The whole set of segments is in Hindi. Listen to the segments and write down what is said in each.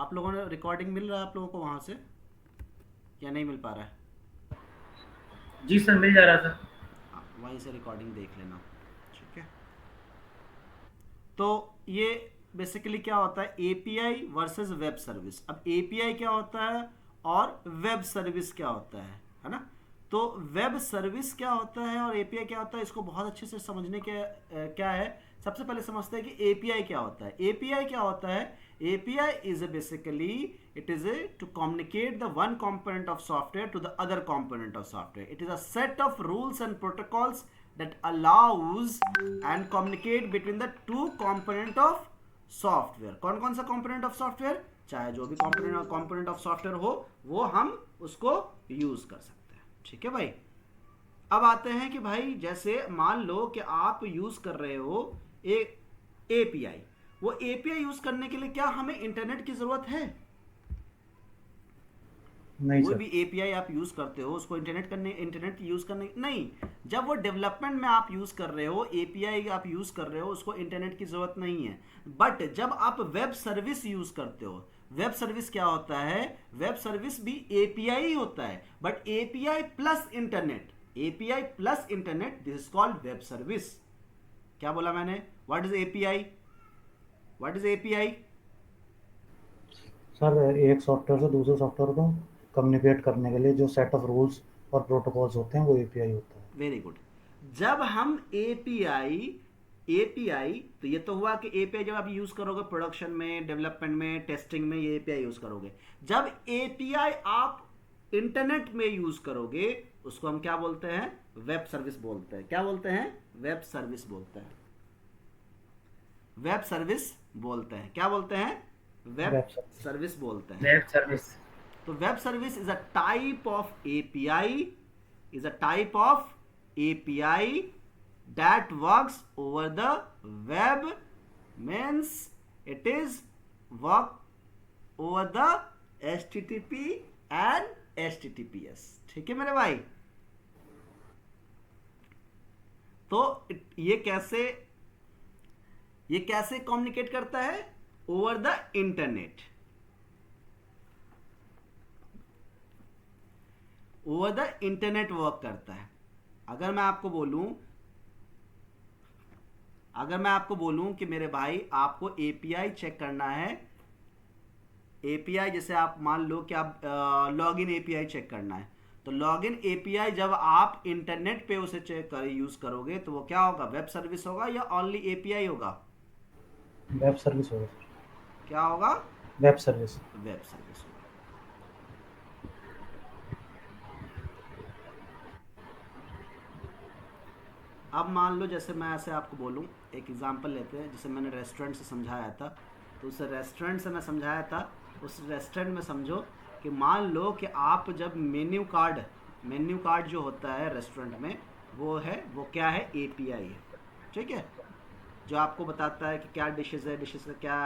आप लोगों ने रिकॉर्डिंग मिल रहा है आप लोगों को वहाँ से या नहीं मिल पा रहा है? जी सर, मिल जा रहा था। हाँ, वहीं से रिकॉर्डिंग देख लेना। ठीक है, तो ये बेसिकली क्या होता है, एपीआई वर्सेस वेब सर्विस। अब एपीआई क्या होता है और वेब सर्विस क्या होता है ना? तो वेब सर्विस क्या होता है और एपीआई क्या होता है, इसको बहुत अच्छे से समझने के क्या है, सबसे पहले समझते हैं कि एपीआई क्या होता है। एपीआई क्या होता है? API is basically it is a to communicate the one component of software to the other component of software. It is a set of rules and protocols that allows and communicate between the two component of software. कौन कौन सा component of software? चाहे जो भी component of software हो वो हम उसको यूज कर सकते हैं। ठीक है भाई। अब आते हैं कि भाई जैसे मान लो कि आप यूज कर रहे हो ए एपीआई, वो एपीआई यूज करने के लिए क्या हमें इंटरनेट की जरूरत है? नहीं कोई सर। भी एपीआई आप यूज करते हो उसको इंटरनेट यूज करने नहीं, जब वो डेवलपमेंट में आप यूज कर रहे हो, एपीआई आप यूज कर रहे हो, उसको इंटरनेट की जरूरत नहीं है। बट जब आप वेब सर्विस यूज करते हो, वेब सर्विस क्या होता है? वेब सर्विस भी एपीआई होता है, but API plus internet, API plus internet, this is called web service. क्या बोला मैंने? What is API? What is API? Sir, एक सॉफ्टवेयर से दूसरे सॉफ्टवेयर को कम्युनिकेट करने के लिए जो सेट ऑफ रूल्स और प्रोटोकॉल्स होते हैं वो एपीआई होता है। Very good. जब हम एपीआई, एपीआई तो ये तो हुआ कि एपीआई जब आप यूज करोगे प्रोडक्शन में, डेवलपमेंट में, टेस्टिंग में, ये एपीआई यूज करोगे। जब एपीआई आप इंटरनेट में यूज करोगे उसको हम क्या बोलते हैं? वेब सर्विस बोलते हैं। क्या बोलते हैं? वेब सर्विस बोलते हैं। वेब सर्विस बोलते हैं। क्या बोलते हैं? Web web service. सर्विस बोलते हैं। Web service. तो web service is a type of API, is a type of API that works over the web, means it is work over the HTTP and HTTPS। ठीक है मेरे भाई। तो ये कैसे कम्युनिकेट करता है? Over the internet, over the internet work करता है। अगर मैं आपको बोलूं, अगर मैं आपको बोलूं कि मेरे भाई आपको एपीआई चेक करना है, एपीआई जैसे आप मान लो कि आप लॉगिन एपीआई चेक करना है, तो लॉगिन एपीआई जब आप इंटरनेट पे उसे चेक कर यूज करोगे तो वो क्या होगा? वेब सर्विस होगा या ओनली एपीआई होगा? वेब सर्विस होगा सर। क्या होगा? Web service. वेब सर्विस होगा। अब मान लो जैसे मैं ऐसे आपको बोलूं, एक एग्जांपल लेते हैं, जैसे मैंने रेस्टोरेंट से समझाया था, तो उस रेस्टोरेंट से मैं समझाया था, उस रेस्टोरेंट में समझो कि मान लो कि आप जब मेन्यू कार्ड जो होता है रेस्टोरेंट में, वो क्या है? एपीआई है। ठीक है, जो आपको बताता है कि क्या डिशेस है, डिशेस का क्या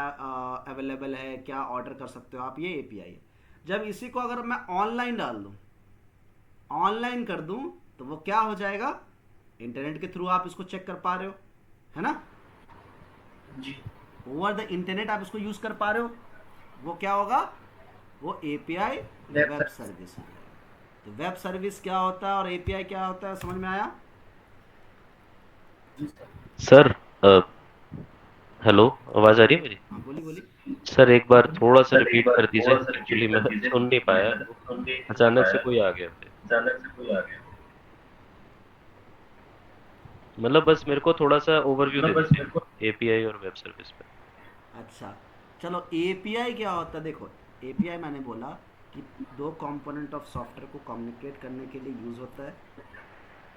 अवेलेबल है, क्या ऑर्डर कर सकते हो आप, ये एपीआई है। जब इसी को अगर मैं ऑनलाइन डाल दूं, ऑनलाइन कर दूं, तो वो क्या हो जाएगा? इंटरनेट के थ्रू आप इसको चेक कर पा रहे हो, है ना? जी। ओवर द इंटरनेट आप इसको यूज कर पा रहे हो, वो क्या होगा? वो API web web service. Service हो जाएगा। तो वेब सर्विस क्या होता है और एपीआई क्या होता है, समझ में आया? जी सर। सर हेलो, आवाज आ रही है मेरी? हाँ बोली बोली। सर एक बार थोड़ा सा सर एक रिपीट बार कर दीजिए, थोड़ा सा एक्चुअली रिपीट कर मैं दीजिए, सुन नहीं एक्चुअली पाया, मैं सुन नहीं अचानक से पाया, कोई आ गया थे। अचानक से कोई आ गया। मतलब बस मेरे को थोड़ा सा ओवरव्यू मतलब दे बस मेरे को। दीजिए एपीआई और वेब सर्विस पे। अच्छा, चलो एपीआई क्या होता है देखो। एपीआई मैंने बोला कि दो कंपोनेंट ऑफ सॉफ्टवेयर को कम्युनिकेट करने के लिए यूज़ होता है,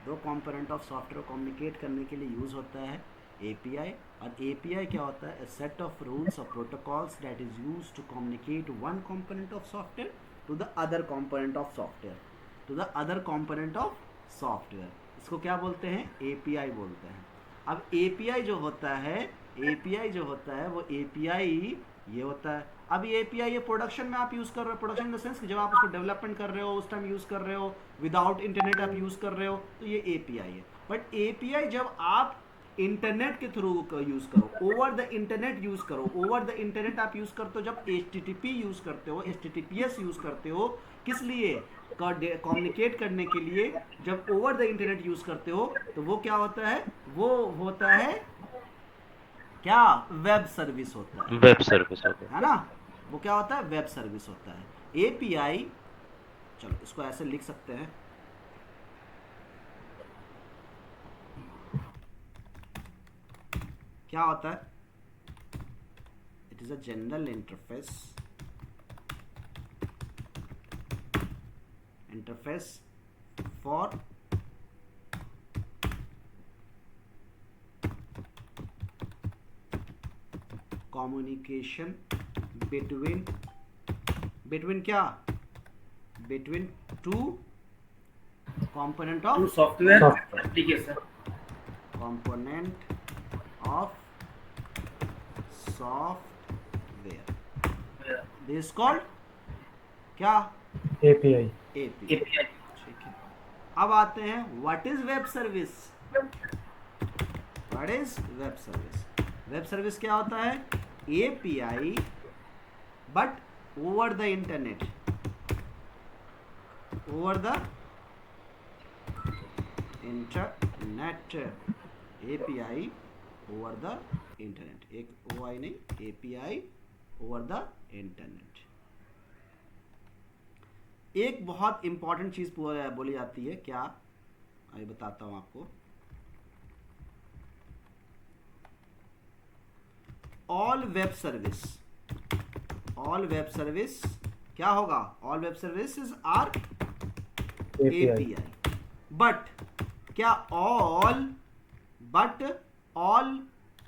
दो कंपोनेंट ऑफ सॉफ्टवेयर को कम्युनिकेट करने के लिए यूज़ होता है एपीआई। और एपीआई क्या होता है? ए सेट ऑफ रूल्स और protocols that is use to communicate one component of software to the other component of software, to the other component of software. इसको क्या बोलते हैं? एपीआई बोलते हैं। अब एपीआई जो होता है, एपीआई जो होता है वो एपीआई ये होता है। अब ये एपीआई ये प्रोडक्शन में आप यूज़ कर रहे हो, प्रोडक्शन इन द सेंस कि जब आप उसको डेवलपमेंट कर रहे हो उस टाइम यूज़ कर रहे हो, विदाउट इंटरनेट आप यूज़ कर रहे हो, तो ये एपीआई है। बट एपीआई जब आप इंटरनेट के थ्रू यूज करो, ओवर द इंटरनेट यूज करो। ओवर द इंटरनेट आप यूज करते हो जब HTTP यूज करते हो, HTTPS यूज करते हो, किस लिए? कम्युनिकेट करने के लिए। जब ओवर द इंटरनेट यूज करते हो तो वो क्या होता है? वो होता है क्या? वेब सर्विस होता वेब सर्विस होगा। है ना? वो क्या होता है? वेब सर्विस होता है। API, चलो इसको ऐसे लिख सकते हैं, क्या होता है? It is a general interface for communication between क्या? Between two component of software Software. Application component of software, this is called क्या? API. API। API। ठीक है, अब आते हैं what is web service. What is web service? Web service क्या होता है? API but over the internet, over the internet. API over the internet, एक OI नहीं, API ओवर द इंटरनेट। एक बहुत इंपॉर्टेंट चीज बोली जाती है, क्या? अभी बताता हूं आपको। ऑल वेब सर्विस क्या होगा? All web services are API। But क्या ऑल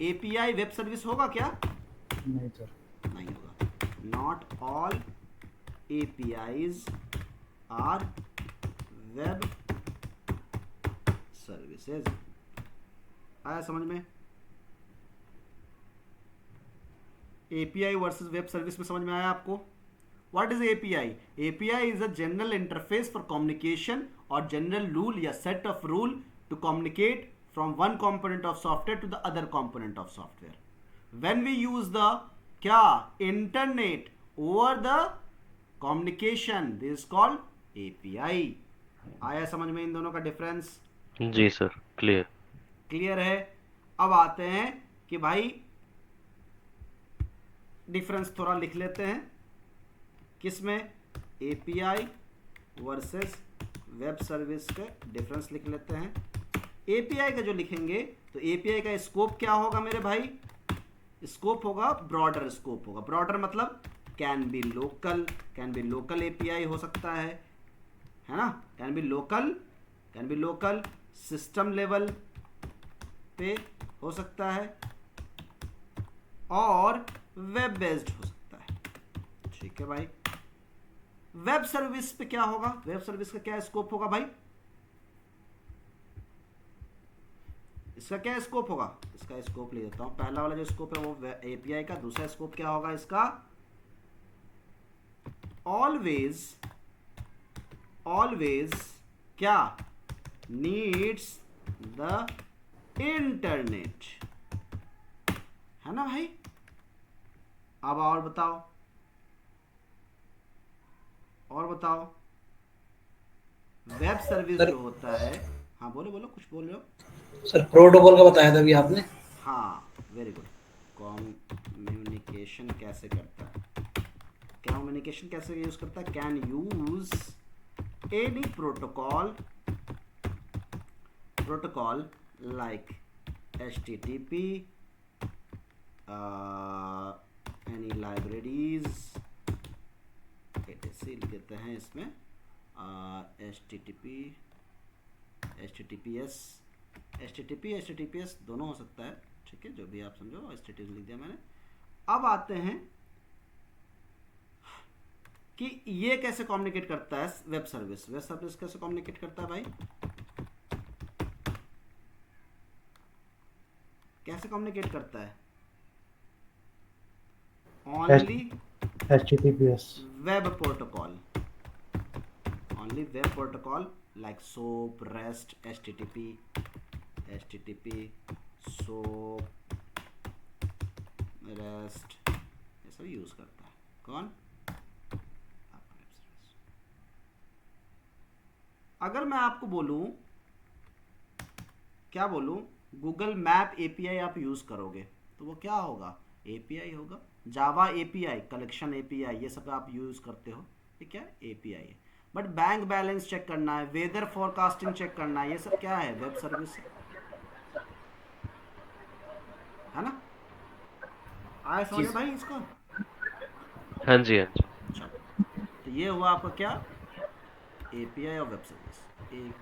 API वेब सर्विस होगा क्या? नहीं सर। नहीं होगा। Not all APIs are web services. आया समझ में? API वर्सेस वेब सर्विस में समझ में आया आपको? What is API? API is a general interface for communication or general rule या set of rule to communicate from one component of software to the other component of software. When we use the क्या? Internet over the communication, this is called API। आया समझ में इन दोनों का डिफरेंस? जी सर, क्लियर। क्लियर है। अब आते हैं कि भाई डिफरेंस थोड़ा लिख लेते हैं। किसमें? API वर्सेस वेब सर्विस के डिफरेंस लिख लेते हैं। API का जो लिखेंगे तो API का स्कोप क्या होगा मेरे भाई? स्कोप होगा ब्रॉडर स्कोप होगा। ब्रॉडर मतलब कैन बी लोकल API हो सकता है ना? Can be local system level पे हो सकता है और वेब बेस्ड हो सकता है। ठीक है भाई। वेब सर्विस पे क्या होगा? वेब सर्विस का क्या स्कोप होगा भाई? इसका क्या स्कोप होगा? इसका स्कोप ले देता हूं। पहला वाला जो स्कोप है वो API का। दूसरा स्कोप क्या होगा इसका? ऑलवेज क्या? नीड्स द इंटरनेट, है ना भाई? अब और बताओ। वेब सर्विस जो होता है, हाँ बोलो कुछ बोल रहे हो सर? प्रोटोकॉल का बताया था अभी आपने। हाँ वेरी गुड। कम्युनिकेशन कैसे करता है? कम्युनिकेशन कैसे यूज करता है? Can use any protocol like HTTP, any libraries लिख देते हैं इसमें, HTTP, HTTPS दोनों हो सकता है। ठीक है, जो भी आप समझो। HTTP लिख दिया मैंने। अब आते हैं कि ये कैसे कम्युनिकेट करता है वेब सर्विस कैसे कम्युनिकेट करता है भाई? कैसे कम्युनिकेट करता है? Only HTTPS web protocol, only web protocol like SOAP, REST, HTTP, soap, rest, ये सब यूज करता है कौन? अगर मैं आपको बोलूं, क्या बोलूं, गूगल मैप एपीआई आप यूज करोगे तो वो क्या होगा? एपीआई होगा। जावा एपीआई, कलेक्शन एपीआई, ये सब आप यूज करते हो, ये क्या एपीआई है। बट बैंक बैलेंस चेक करना है, वेदर फोरकास्टिंग चेक करना है, ये सब क्या है? वेब सर्विस है ना। आया समझ भाई इसको? हाँ जी, हाँ जी। चलो, तो ये हुआ आपका क्या? एपीआई और वेब सर्विस। एक